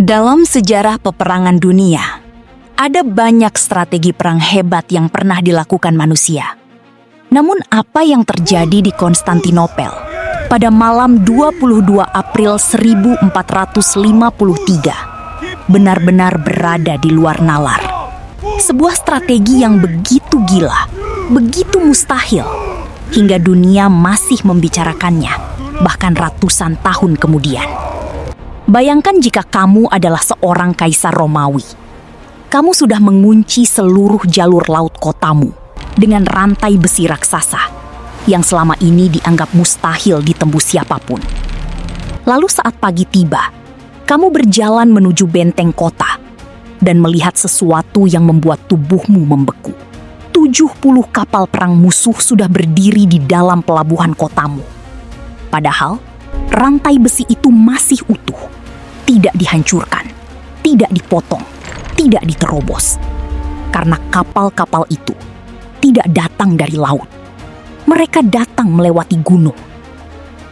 Dalam sejarah peperangan dunia, ada banyak strategi perang hebat yang pernah dilakukan manusia. Namun apa yang terjadi di Konstantinopel pada malam 22 April 1453 benar-benar berada di luar nalar. Sebuah strategi yang begitu gila, begitu mustahil, hingga dunia masih membicarakannya, bahkan ratusan tahun kemudian. Bayangkan jika kamu adalah seorang kaisar Romawi. Kamu sudah mengunci seluruh jalur laut kotamu dengan rantai besi raksasa yang selama ini dianggap mustahil ditembus siapapun. Lalu saat pagi tiba, kamu berjalan menuju benteng kota dan melihat sesuatu yang membuat tubuhmu membeku. 70 kapal perang musuh sudah berdiri di dalam pelabuhan kotamu. Padahal, rantai besi itu masih utuh. Tidak dihancurkan, tidak dipotong, tidak diterobos. Karena kapal-kapal itu tidak datang dari laut. Mereka datang melewati gunung.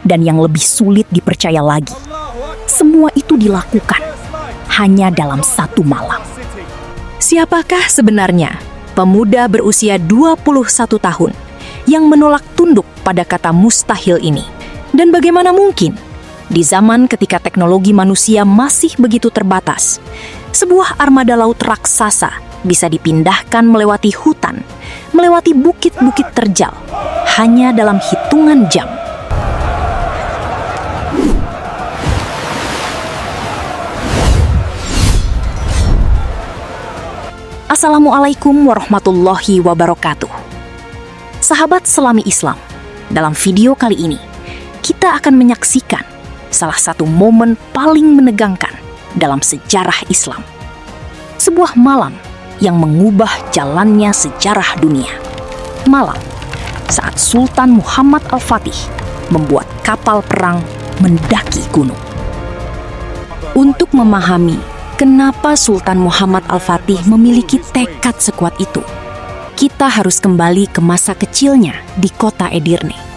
Dan yang lebih sulit dipercaya lagi, semua itu dilakukan hanya dalam satu malam. Siapakah sebenarnya pemuda berusia 21 tahun yang menolak tunduk pada kata mustahil ini? Dan bagaimana mungkin di zaman ketika teknologi manusia masih begitu terbatas, sebuah armada laut raksasa bisa dipindahkan melewati hutan, melewati bukit-bukit terjal, hanya dalam hitungan jam. Assalamualaikum warahmatullahi wabarakatuh. Sahabat selami Islam, dalam video kali ini, kita akan menyaksikan salah satu momen paling menegangkan dalam sejarah Islam. Sebuah malam yang mengubah jalannya sejarah dunia. Malam saat Sultan Muhammad Al-Fatih membuat kapal perang mendaki gunung. Untuk memahami kenapa Sultan Muhammad Al-Fatih memiliki tekad sekuat itu, kita harus kembali ke masa kecilnya di kota Edirne.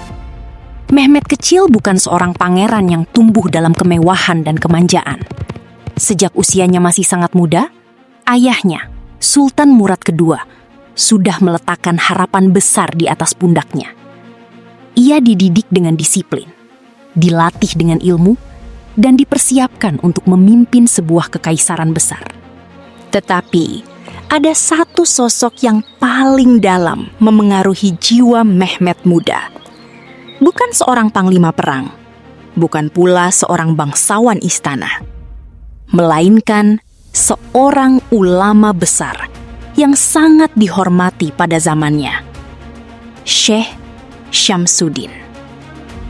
Mehmet kecil bukan seorang pangeran yang tumbuh dalam kemewahan dan kemanjaan. Sejak usianya masih sangat muda, ayahnya, Sultan Murad II, sudah meletakkan harapan besar di atas pundaknya. Ia dididik dengan disiplin, dilatih dengan ilmu, dan dipersiapkan untuk memimpin sebuah kekaisaran besar. Tetapi, ada satu sosok yang paling dalam memengaruhi jiwa Mehmet muda. Bukan seorang panglima perang, bukan pula seorang bangsawan istana, melainkan seorang ulama besar yang sangat dihormati pada zamannya, Syekh Syamsuddin.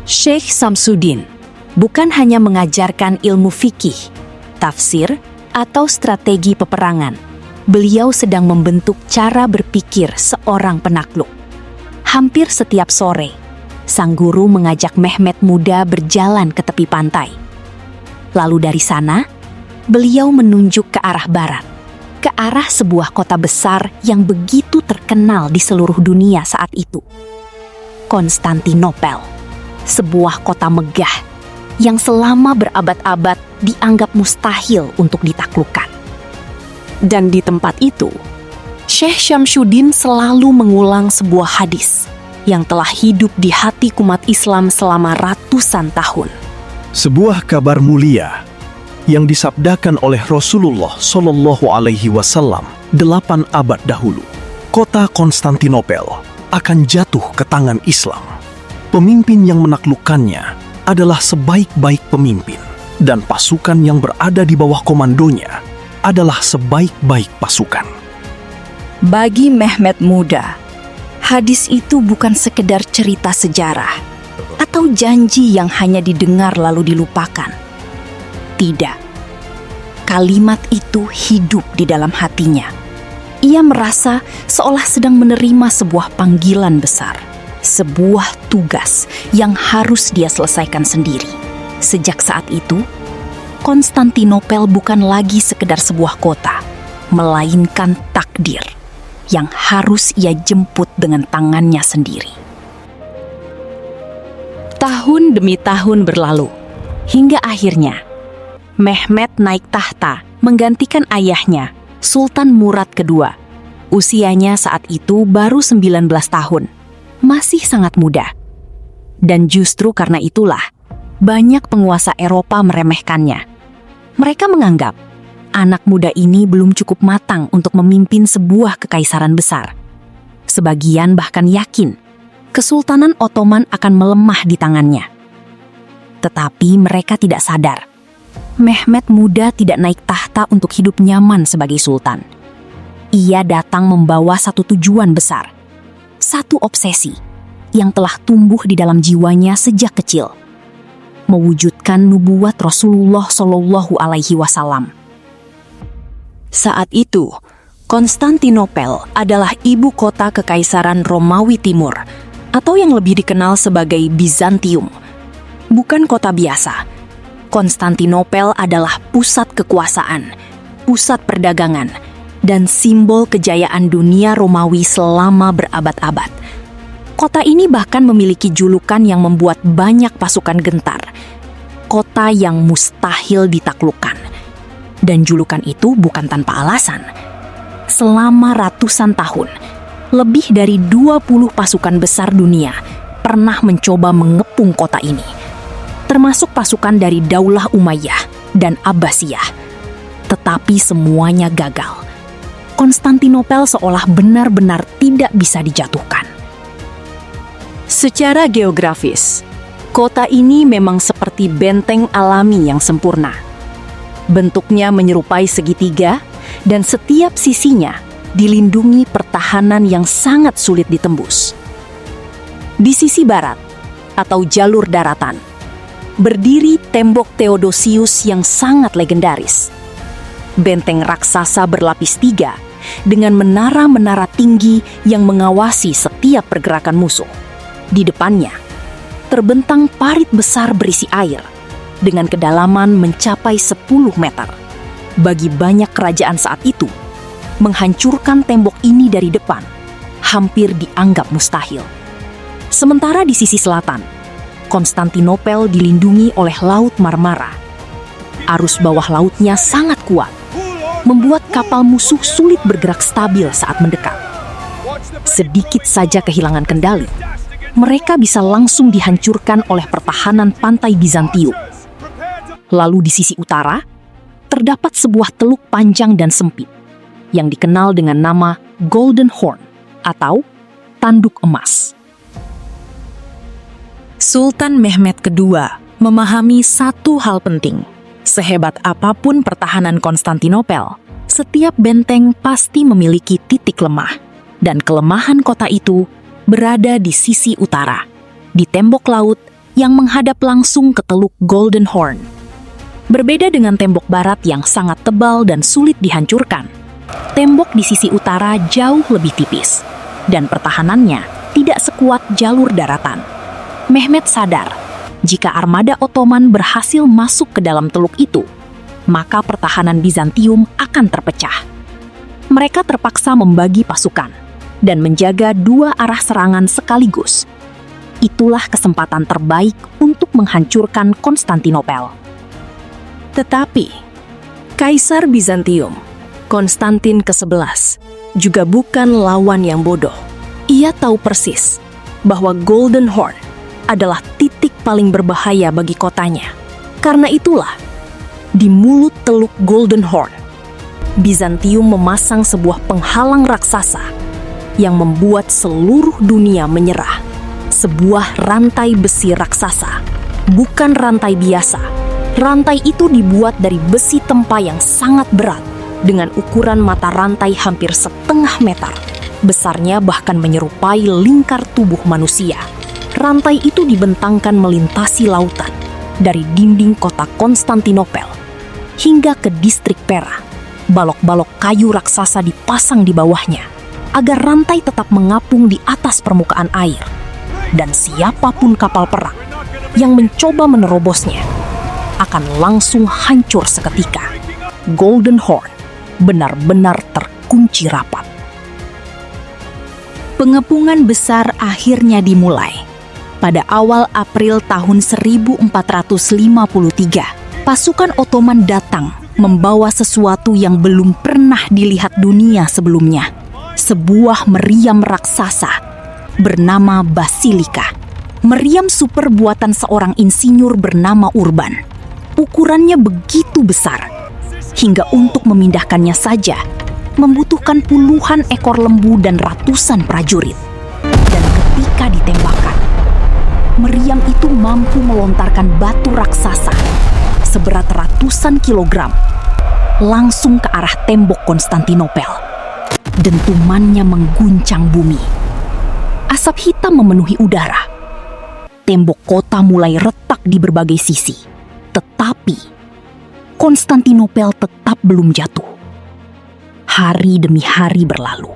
Syekh Syamsuddin bukan hanya mengajarkan ilmu fikih, tafsir, atau strategi peperangan. Beliau sedang membentuk cara berpikir seorang penakluk. Hampir setiap sore, sang guru mengajak Mehmet muda berjalan ke tepi pantai. Lalu dari sana, beliau menunjuk ke arah barat, ke arah sebuah kota besar yang begitu terkenal di seluruh dunia saat itu. Konstantinopel, sebuah kota megah yang selama berabad-abad dianggap mustahil untuk ditaklukkan. Dan di tempat itu, Syekh Syamsuddin selalu mengulang sebuah hadis yang telah hidup di hati umat Islam selama ratusan tahun. Sebuah kabar mulia yang disabdakan oleh Rasulullah Shallallahu Alaihi Wasallam 8 abad dahulu. Kota Konstantinopel akan jatuh ke tangan Islam. Pemimpin yang menaklukkannya adalah sebaik-baik pemimpin, dan pasukan yang berada di bawah komandonya adalah sebaik-baik pasukan. Bagi Mehmet muda, hadis itu bukan sekedar cerita sejarah atau janji yang hanya didengar lalu dilupakan. Tidak. Kalimat itu hidup di dalam hatinya. Ia merasa seolah sedang menerima sebuah panggilan besar, sebuah tugas yang harus dia selesaikan sendiri. Sejak saat itu, Konstantinopel bukan lagi sekedar sebuah kota, melainkan takdir yang harus ia jemput dengan tangannya sendiri. Tahun demi tahun berlalu, hingga akhirnya Mehmet naik tahta menggantikan ayahnya, Sultan Murad II. Usianya saat itu baru 19 tahun, masih sangat muda. Dan justru karena itulah, banyak penguasa Eropa meremehkannya. Mereka menganggap anak muda ini belum cukup matang untuk memimpin sebuah kekaisaran besar. Sebagian bahkan yakin Kesultanan Ottoman akan melemah di tangannya. Tetapi mereka tidak sadar, Mehmet muda tidak naik tahta untuk hidup nyaman sebagai sultan. Ia datang membawa satu tujuan besar, satu obsesi yang telah tumbuh di dalam jiwanya sejak kecil, mewujudkan nubuat Rasulullah Shallallahu Alaihi Wasallam. Saat itu, Konstantinopel adalah ibu kota Kekaisaran Romawi Timur, atau yang lebih dikenal sebagai Bizantium. Bukan kota biasa. Konstantinopel adalah pusat kekuasaan, pusat perdagangan, dan simbol kejayaan dunia Romawi selama berabad-abad. Kota ini bahkan memiliki julukan yang membuat banyak pasukan gentar. Kota yang mustahil ditaklukkan. Dan julukan itu bukan tanpa alasan. Selama ratusan tahun, lebih dari 20 pasukan besar dunia pernah mencoba mengepung kota ini, termasuk pasukan dari Daulah Umayyah dan Abbasiyah. Tetapi semuanya gagal. Konstantinopel seolah benar-benar tidak bisa dijatuhkan. Secara geografis, kota ini memang seperti benteng alami yang sempurna. Bentuknya menyerupai segitiga dan setiap sisinya dilindungi pertahanan yang sangat sulit ditembus. Di sisi barat, atau jalur daratan, berdiri tembok Theodosius yang sangat legendaris. Benteng raksasa berlapis 3 dengan menara-menara tinggi yang mengawasi setiap pergerakan musuh. Di depannya, terbentang parit besar berisi air dengan kedalaman mencapai 10 meter. Bagi banyak kerajaan saat itu, menghancurkan tembok ini dari depan hampir dianggap mustahil. Sementara di sisi selatan, Konstantinopel dilindungi oleh Laut Marmara. Arus bawah lautnya sangat kuat, membuat kapal musuh sulit bergerak stabil saat mendekat. Sedikit saja kehilangan kendali, mereka bisa langsung dihancurkan oleh pertahanan pantai Bizantium. Lalu di sisi utara, terdapat sebuah teluk panjang dan sempit yang dikenal dengan nama Golden Horn atau Tanduk Emas. Sultan Mehmet II memahami satu hal penting. Sehebat apapun pertahanan Konstantinopel, setiap benteng pasti memiliki titik lemah. Dan kelemahan kota itu berada di sisi utara, di tembok laut yang menghadap langsung ke teluk Golden Horn. Berbeda dengan tembok barat yang sangat tebal dan sulit dihancurkan, tembok di sisi utara jauh lebih tipis, dan pertahanannya tidak sekuat jalur daratan. Mehmet sadar, jika armada Ottoman berhasil masuk ke dalam teluk itu, maka pertahanan Bizantium akan terpecah. Mereka terpaksa membagi pasukan dan menjaga 2 arah serangan sekaligus. Itulah kesempatan terbaik untuk menghancurkan Konstantinopel. Tetapi, Kaisar Bizantium, Konstantin ke-11, juga bukan lawan yang bodoh. Ia tahu persis bahwa Golden Horn adalah titik paling berbahaya bagi kotanya. Karena itulah, di mulut teluk Golden Horn, Bizantium memasang sebuah penghalang raksasa yang membuat seluruh dunia menyerah. Sebuah rantai besi raksasa, bukan rantai biasa. Rantai itu dibuat dari besi tempa yang sangat berat, dengan ukuran mata rantai hampir 1/2 meter. Besarnya bahkan menyerupai lingkar tubuh manusia. Rantai itu dibentangkan melintasi lautan, dari dinding kota Konstantinopel hingga ke distrik Pera. Balok-balok kayu raksasa dipasang di bawahnya, agar rantai tetap mengapung di atas permukaan air. Dan siapapun kapal perang yang mencoba menerobosnya akan langsung hancur seketika. Golden Horn benar-benar terkunci rapat. Pengepungan besar akhirnya dimulai pada awal April tahun 1453. Pasukan Ottoman datang membawa sesuatu yang belum pernah dilihat dunia sebelumnya. Sebuah meriam raksasa bernama Basilika. Meriam super buatan seorang insinyur bernama Urban. Ukurannya begitu besar, hingga untuk memindahkannya saja membutuhkan puluhan ekor lembu dan ratusan prajurit. Dan ketika ditembakkan, meriam itu mampu melontarkan batu raksasa seberat ratusan kilogram langsung ke arah tembok Konstantinopel. Dentumannya mengguncang bumi. Asap hitam memenuhi udara. Tembok kota mulai retak di berbagai sisi. Tetapi Konstantinopel tetap belum jatuh. Hari demi hari berlalu.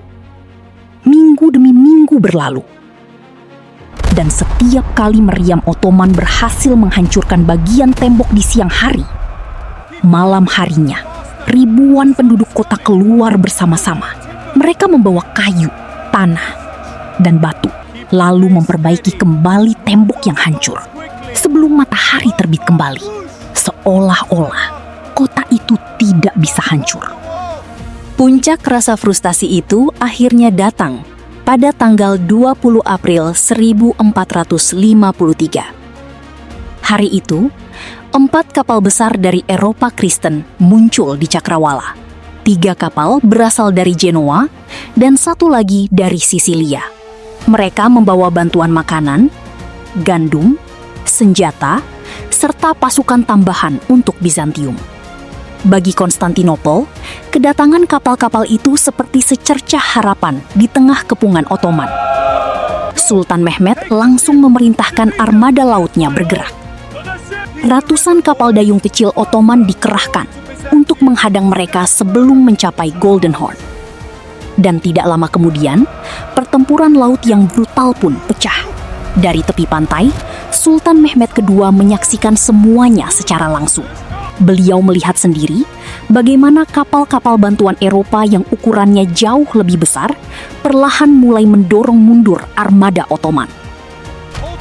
Minggu demi minggu berlalu. Dan setiap kali meriam Ottoman berhasil menghancurkan bagian tembok di siang hari, malam harinya, ribuan penduduk kota keluar bersama-sama. Mereka membawa kayu, tanah, dan batu, lalu memperbaiki kembali tembok yang hancur. Sebelum matahari terbit kembali, seolah-olah kota itu tidak bisa hancur. Puncak rasa frustasi itu akhirnya datang pada tanggal 20 April 1453. Hari itu, 4 kapal besar dari Eropa Kristen muncul di Cakrawala. 3 kapal berasal dari Genoa dan 1 lagi dari Sisilia. Mereka membawa bantuan makanan, gandum, senjata, serta pasukan tambahan untuk Bizantium. Bagi Konstantinopel, kedatangan kapal-kapal itu seperti secercah harapan di tengah kepungan Ottoman. Sultan Mehmed langsung memerintahkan armada lautnya bergerak. Ratusan kapal dayung kecil Ottoman dikerahkan untuk menghadang mereka sebelum mencapai Golden Horn. Dan tidak lama kemudian, pertempuran laut yang brutal pun pecah. Dari tepi pantai, Sultan Mehmed II menyaksikan semuanya secara langsung. Beliau melihat sendiri bagaimana kapal-kapal bantuan Eropa yang ukurannya jauh lebih besar perlahan mulai mendorong mundur armada Ottoman.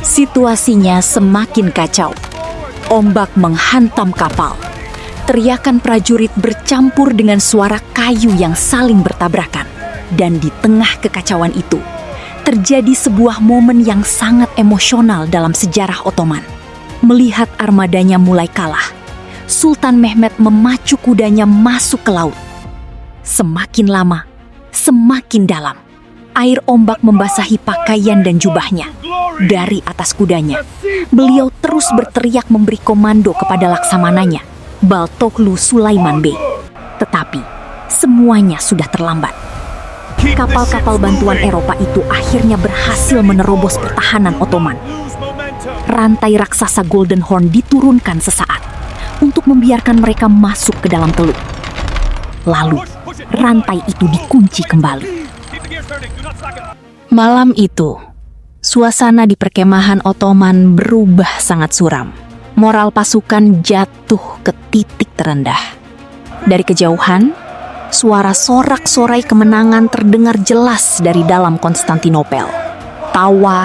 Situasinya semakin kacau. Ombak menghantam kapal. Teriakan prajurit bercampur dengan suara kayu yang saling bertabrakan. Dan di tengah kekacauan itu, terjadi sebuah momen yang sangat emosional dalam sejarah Ottoman. Melihat armadanya mulai kalah, Sultan Mehmed memacu kudanya masuk ke laut. Semakin lama, semakin dalam. Air ombak membasahi pakaian dan jubahnya. Dari atas kudanya, beliau terus berteriak memberi komando kepada laksamananya, Baltoglu Sulaiman Bey. Tetapi, semuanya sudah terlambat. Kapal-kapal bantuan Eropa itu akhirnya berhasil menerobos pertahanan Ottoman. Rantai raksasa Golden Horn diturunkan sesaat untuk membiarkan mereka masuk ke dalam teluk. Lalu, rantai itu dikunci kembali. Malam itu, suasana di perkemahan Ottoman berubah sangat suram. Moral pasukan jatuh ke titik terendah. Dari kejauhan, suara sorak-sorai kemenangan terdengar jelas dari dalam Konstantinopel. Tawa,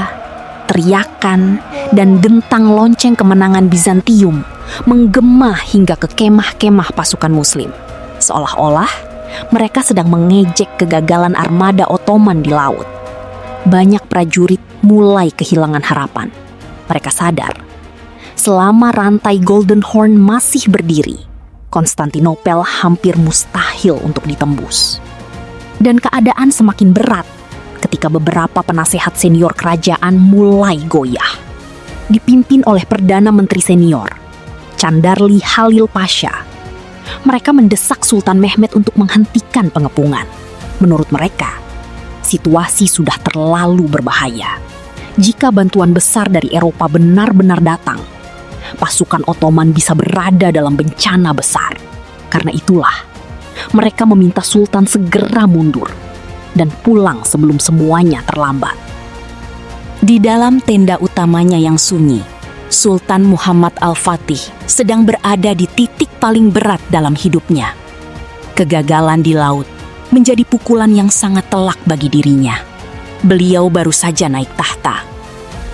teriakan, dan dentang lonceng kemenangan Bizantium menggema hingga ke kemah-kemah pasukan Muslim. Seolah-olah mereka sedang mengejek kegagalan armada Ottoman di laut. Banyak prajurit mulai kehilangan harapan. Mereka sadar, selama rantai Golden Horn masih berdiri, Konstantinopel hampir mustahil untuk ditembus. Dan keadaan semakin berat ketika beberapa penasehat senior kerajaan mulai goyah. Dipimpin oleh Perdana Menteri senior, Chandarli Halil Pasha, mereka mendesak Sultan Mehmed untuk menghentikan pengepungan. Menurut mereka, situasi sudah terlalu berbahaya. Jika bantuan besar dari Eropa benar-benar datang, pasukan Ottoman bisa berada dalam bencana besar. Karena itulah, mereka meminta Sultan segera mundur dan pulang sebelum semuanya terlambat. Di dalam tenda utamanya yang sunyi, Sultan Muhammad Al-Fatih sedang berada di titik paling berat dalam hidupnya. Kegagalan di laut menjadi pukulan yang sangat telak bagi dirinya. Beliau baru saja naik tahta.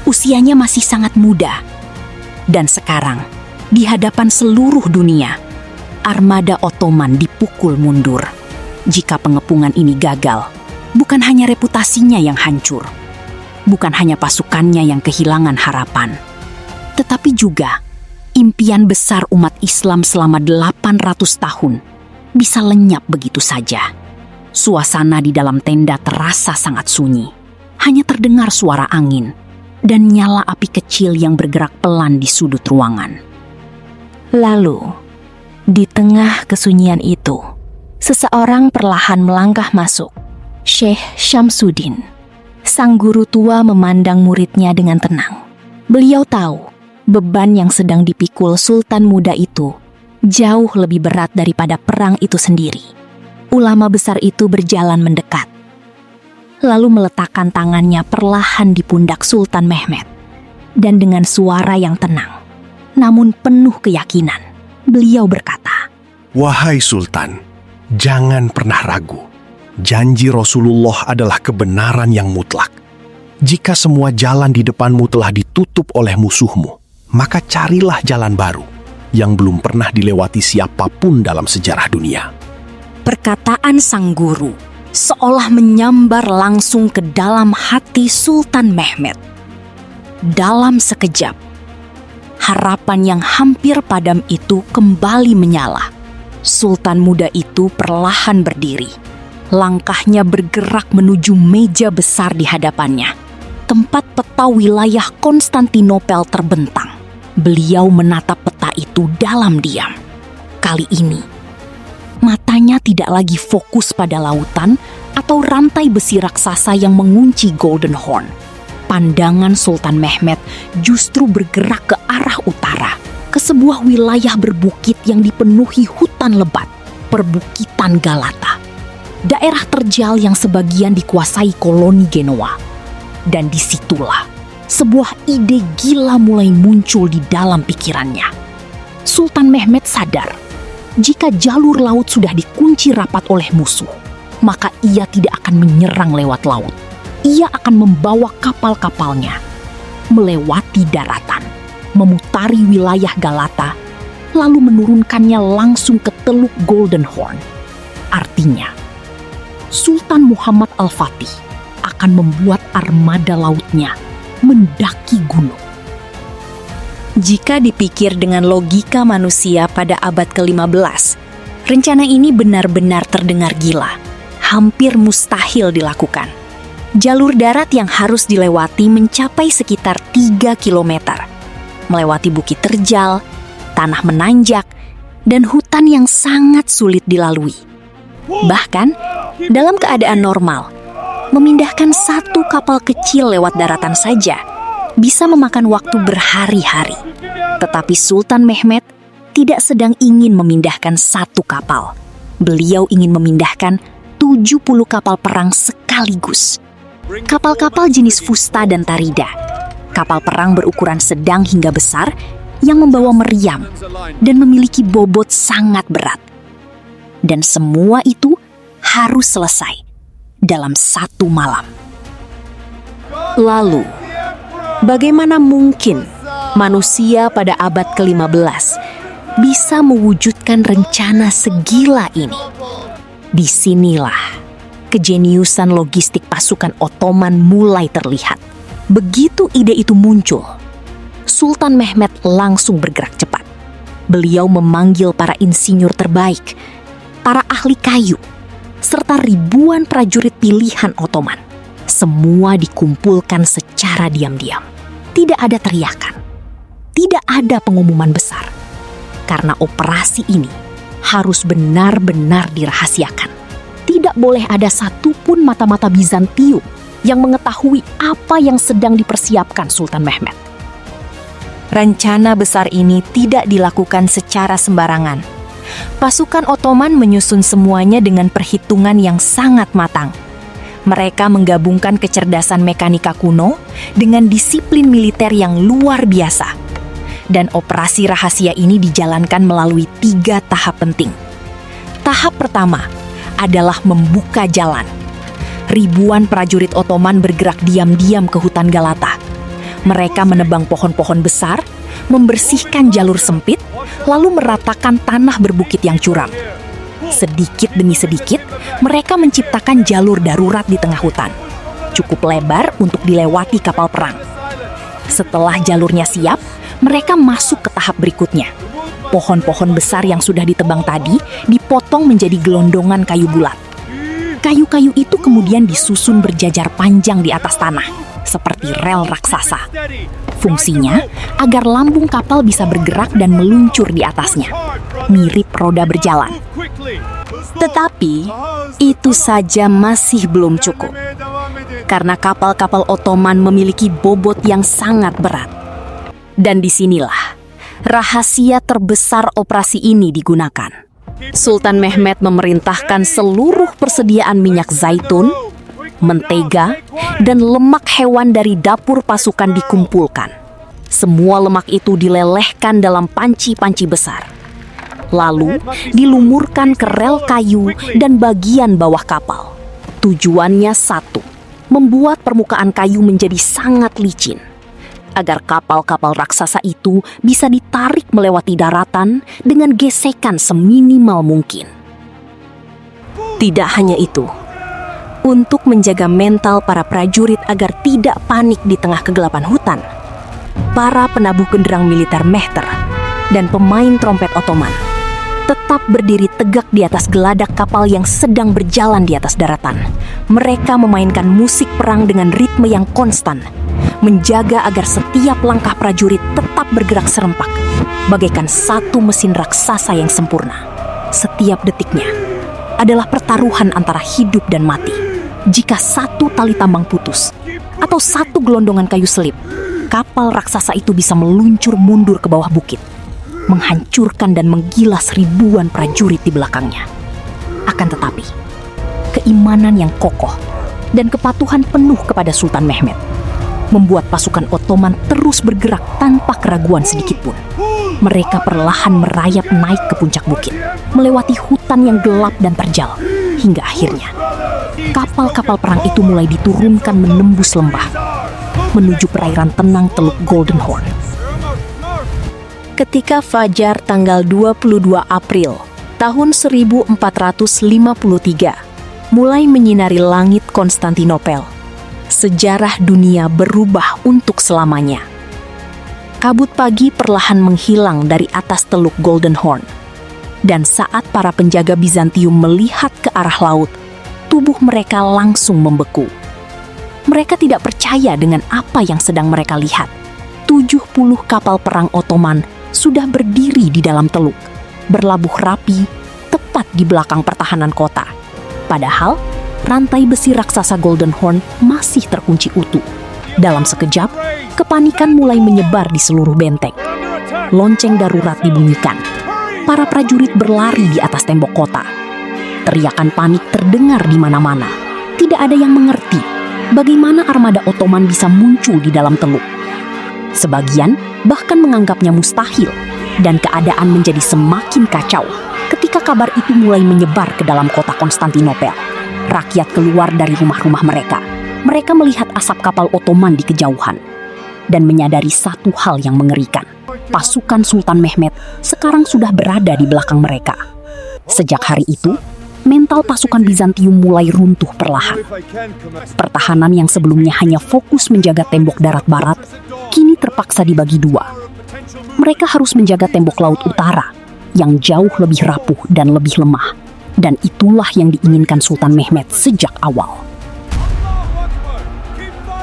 Usianya masih sangat muda. Dan sekarang, Di hadapan seluruh dunia, armada Ottoman dipukul mundur. Jika pengepungan ini gagal, bukan hanya reputasinya yang hancur, bukan hanya pasukannya yang kehilangan harapan, tetapi juga impian besar umat Islam selama 800 tahun bisa lenyap begitu saja. Suasana di dalam tenda terasa sangat sunyi. Hanya terdengar suara angin dan nyala api kecil yang bergerak pelan di sudut ruangan. Lalu, di tengah kesunyian itu, seseorang perlahan melangkah masuk. Syekh Syamsuddin, sang guru tua, memandang muridnya dengan tenang. Beliau tahu beban yang sedang dipikul sultan muda itu jauh lebih berat daripada perang itu sendiri. Ulama besar itu berjalan mendekat, lalu meletakkan tangannya perlahan di pundak Sultan Mehmet. Dan dengan suara yang tenang, namun penuh keyakinan, beliau berkata, Wahai Sultan, jangan pernah ragu. Janji Rasulullah adalah kebenaran yang mutlak. Jika semua jalan di depanmu telah ditutup oleh musuhmu, maka carilah jalan baru yang belum pernah dilewati siapapun dalam sejarah dunia. Perkataan sang guru seolah menyambar langsung ke dalam hati Sultan Mehmet. Dalam sekejap, harapan yang hampir padam itu kembali menyala. Sultan muda itu perlahan berdiri. Langkahnya bergerak menuju meja besar di hadapannya. Tempat peta wilayah Konstantinopel terbentang. Beliau menatap peta itu dalam diam. Kali ini, matanya tidak lagi fokus pada lautan atau rantai besi raksasa yang mengunci Golden Horn. Pandangan Sultan Mehmet justru bergerak ke arah utara, ke sebuah wilayah berbukit yang dipenuhi hutan lebat, perbukitan Galata. Daerah terjal yang sebagian dikuasai koloni Genoa. Dan disitulah sebuah ide gila mulai muncul di dalam pikirannya. Sultan Mehmet sadar, jika jalur laut sudah dikunci rapat oleh musuh, maka ia tidak akan menyerang lewat laut. Ia akan membawa kapal-kapalnya melewati daratan, memutari wilayah Galata, lalu menurunkannya langsung ke Teluk Golden Horn. Artinya, Sultan Muhammad Al-Fatih akan membuat armada lautnya mendaki gunung. Jika dipikir dengan logika manusia pada abad ke-15, rencana ini benar-benar terdengar gila, hampir mustahil dilakukan. Jalur darat yang harus dilewati mencapai sekitar 3 km, melewati bukit terjal, tanah menanjak, dan hutan yang sangat sulit dilalui. Bahkan, dalam keadaan normal, memindahkan satu kapal kecil lewat daratan saja bisa memakan waktu berhari-hari. Tetapi Sultan Mehmet tidak sedang ingin memindahkan satu kapal. Beliau ingin memindahkan 70 kapal perang sekaligus. Kapal-kapal jenis Fusta dan Tarida, kapal perang berukuran sedang hingga besar yang membawa meriam dan memiliki bobot sangat berat. Dan semua itu harus selesai dalam satu malam. Lalu, bagaimana mungkin manusia pada abad ke-15 bisa mewujudkan rencana segila ini? Disinilah kejeniusan logistik pasukan Ottoman mulai terlihat. Begitu ide itu muncul, Sultan Mehmet langsung bergerak cepat. Beliau memanggil para insinyur terbaik, para ahli kayu, serta ribuan prajurit pilihan Ottoman. Semua dikumpulkan secara diam-diam. Tidak ada teriakan, tidak ada pengumuman besar, karena operasi ini harus benar-benar dirahasiakan. Tidak boleh ada satupun mata-mata Bizantium yang mengetahui apa yang sedang dipersiapkan Sultan Mehmet. Rencana besar ini tidak dilakukan secara sembarangan. Pasukan Ottoman menyusun semuanya dengan perhitungan yang sangat matang. Mereka menggabungkan kecerdasan mekanika kuno dengan disiplin militer yang luar biasa. Dan operasi rahasia ini dijalankan melalui 3 tahap penting. Tahap pertama adalah membuka jalan. Ribuan prajurit Ottoman bergerak diam-diam ke hutan Galata. Mereka menebang pohon-pohon besar, membersihkan jalur sempit, lalu meratakan tanah berbukit yang curam. Sedikit demi sedikit, mereka menciptakan jalur darurat di tengah hutan, cukup lebar untuk dilewati kapal perang. Setelah jalurnya siap, mereka masuk ke tahap berikutnya. Pohon-pohon besar yang sudah ditebang tadi dipotong menjadi gelondongan kayu bulat. Kayu-kayu itu kemudian disusun berjajar panjang di atas tanah, seperti rel raksasa. Fungsinya agar lambung kapal bisa bergerak dan meluncur di atasnya, mirip roda berjalan. Tetapi, itu saja masih belum cukup. Karena kapal-kapal Ottoman memiliki bobot yang sangat berat. Dan disinilah rahasia terbesar operasi ini digunakan. Sultan Mehmed memerintahkan seluruh persediaan minyak zaitun, mentega, dan lemak hewan dari dapur pasukan dikumpulkan. Semua lemak itu dilelehkan dalam panci-panci besar. Lalu dilumurkan ke rel kayu dan bagian bawah kapal. Tujuannya satu, membuat permukaan kayu menjadi sangat licin, agar kapal-kapal raksasa itu bisa ditarik melewati daratan dengan gesekan seminimal mungkin. Tidak hanya itu, untuk menjaga mental para prajurit agar tidak panik di tengah kegelapan hutan, para penabuh genderang militer Mehter dan pemain trompet Ottoman tetap berdiri tegak di atas geladak kapal yang sedang berjalan di atas daratan. Mereka memainkan musik perang dengan ritme yang konstan, menjaga agar setiap langkah prajurit tetap bergerak serempak, bagaikan satu mesin raksasa yang sempurna. Setiap detiknya adalah pertaruhan antara hidup dan mati. Jika satu tali tambang putus, atau satu gelondongan kayu selip, kapal raksasa itu bisa meluncur mundur ke bawah bukit, menghancurkan dan menggilas ribuan prajurit di belakangnya. Akan tetapi, keimanan yang kokoh dan kepatuhan penuh kepada Sultan Mehmed membuat pasukan Ottoman terus bergerak tanpa keraguan sedikitpun. Mereka perlahan merayap naik ke puncak bukit, melewati hutan yang gelap dan terjal, hingga akhirnya kapal-kapal perang itu mulai diturunkan menembus lembah, menuju perairan tenang Teluk Golden Horn. Ketika fajar tanggal 22 April tahun 1453 mulai menyinari langit Konstantinopel, sejarah dunia berubah untuk selamanya. Kabut pagi perlahan menghilang dari atas Teluk Golden Horn, dan saat para penjaga Bizantium melihat ke arah laut, tubuh mereka langsung membeku. Mereka tidak percaya dengan apa yang sedang mereka lihat. 70 kapal perang Ottoman sudah berdiri di dalam teluk, berlabuh rapi, tepat di belakang pertahanan kota. Padahal, rantai besi raksasa Golden Horn masih terkunci utuh. Dalam sekejap, kepanikan mulai menyebar di seluruh benteng. Lonceng darurat dibunyikan. Para prajurit berlari di atas tembok kota. Teriakan panik terdengar di mana-mana. Tidak ada yang mengerti bagaimana armada Ottoman bisa muncul di dalam teluk. Sebagian bahkan menganggapnya mustahil, dan keadaan menjadi semakin kacau ketika kabar itu mulai menyebar ke dalam kota Konstantinopel. Rakyat keluar dari rumah-rumah mereka. Mereka melihat asap kapal Ottoman di kejauhan dan menyadari satu hal yang mengerikan. Pasukan Sultan Mehmed sekarang sudah berada di belakang mereka. Sejak hari itu, mental pasukan Bizantium mulai runtuh perlahan. Pertahanan yang sebelumnya hanya fokus menjaga tembok darat barat, kini terpaksa dibagi dua. Mereka harus menjaga tembok laut utara, yang jauh lebih rapuh dan lebih lemah. Dan itulah yang diinginkan Sultan Mehmed sejak awal.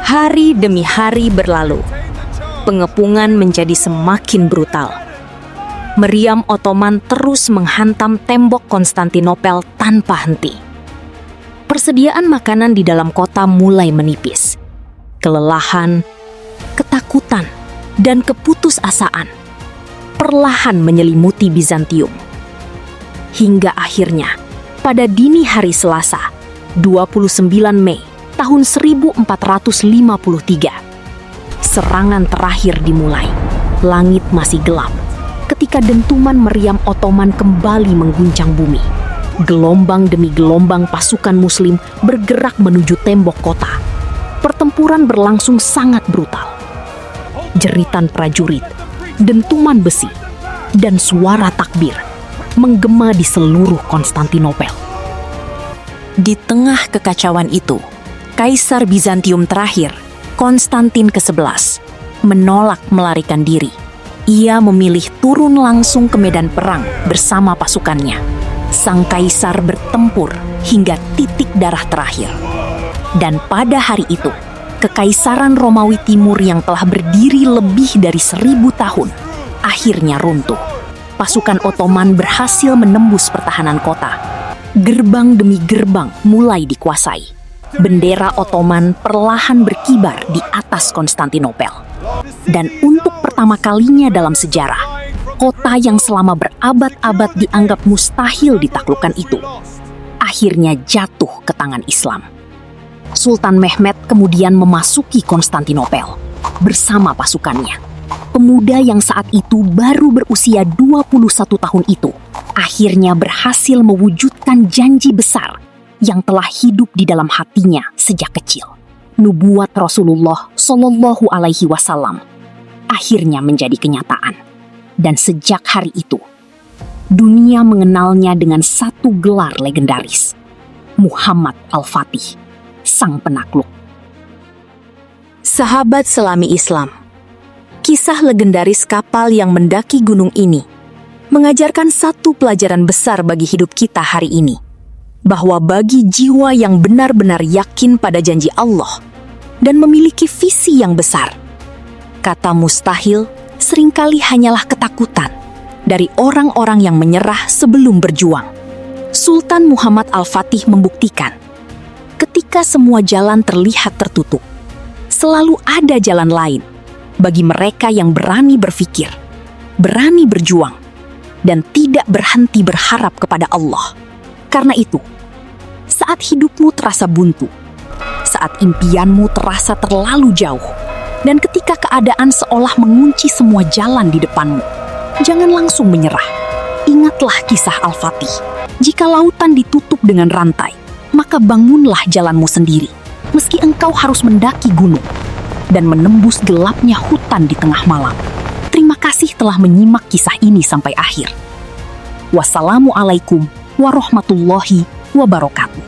Hari demi hari berlalu. Pengepungan menjadi semakin brutal. Meriam Ottoman terus menghantam tembok Konstantinopel tanpa henti. Persediaan makanan di dalam kota mulai menipis. Kelelahan, ketakutan, dan keputusasaan perlahan menyelimuti Bizantium. Hingga akhirnya, pada dini hari Selasa, 29 Mei tahun 1453, serangan terakhir dimulai. Langit masih gelap ketika dentuman meriam Ottoman kembali mengguncang bumi. Gelombang demi gelombang pasukan Muslim bergerak menuju tembok kota. Pertempuran berlangsung sangat brutal. Jeritan prajurit, dentuman besi, dan suara takbir menggema di seluruh Konstantinopel. Di tengah kekacauan itu, Kaisar Bizantium terakhir, Konstantin ke-11, menolak melarikan diri. Ia memilih turun langsung ke medan perang bersama pasukannya. Sang kaisar bertempur hingga titik darah terakhir. Dan pada hari itu, Kekaisaran Romawi Timur yang telah berdiri lebih dari 1000 tahun akhirnya runtuh. Pasukan Ottoman berhasil menembus pertahanan kota. Gerbang demi gerbang mulai dikuasai. Bendera Ottoman perlahan berkibar di atas Konstantinopel. Dan untuk pertama kalinya dalam sejarah, kota yang selama berabad-abad dianggap mustahil ditaklukkan itu akhirnya jatuh ke tangan Islam. Sultan Mehmed kemudian memasuki Konstantinopel bersama pasukannya. Pemuda yang saat itu baru berusia 21 tahun itu akhirnya berhasil mewujudkan janji besar yang telah hidup di dalam hatinya sejak kecil. Nubuat Rasulullah Shallallahu Alaihi Wasallam akhirnya menjadi kenyataan. Dan sejak hari itu, dunia mengenalnya dengan satu gelar legendaris, Muhammad Al-Fatih, sang penakluk. Sahabat selami Islam, kisah legendaris kapal yang mendaki gunung ini mengajarkan satu pelajaran besar bagi hidup kita hari ini, bahwa bagi jiwa yang benar-benar yakin pada janji Allah dan memiliki visi yang besar, kata mustahil seringkali hanyalah ketakutan dari orang-orang yang menyerah sebelum berjuang. Sultan Muhammad Al-Fatih membuktikan, ketika semua jalan terlihat tertutup, selalu ada jalan lain bagi mereka yang berani berpikir, berani berjuang, dan tidak berhenti berharap kepada Allah. Karena itu, saat hidupmu terasa buntu, saat impianmu terasa terlalu jauh, dan ketika keadaan seolah mengunci semua jalan di depanmu, jangan langsung menyerah. Ingatlah kisah Al-Fatih. Jika lautan ditutup dengan rantai, maka bangunlah jalanmu sendiri, meski engkau harus mendaki gunung dan menembus gelapnya hutan di tengah malam. Terima kasih telah menyimak kisah ini sampai akhir. Wassalamualaikum warahmatullahi wabarakatuh.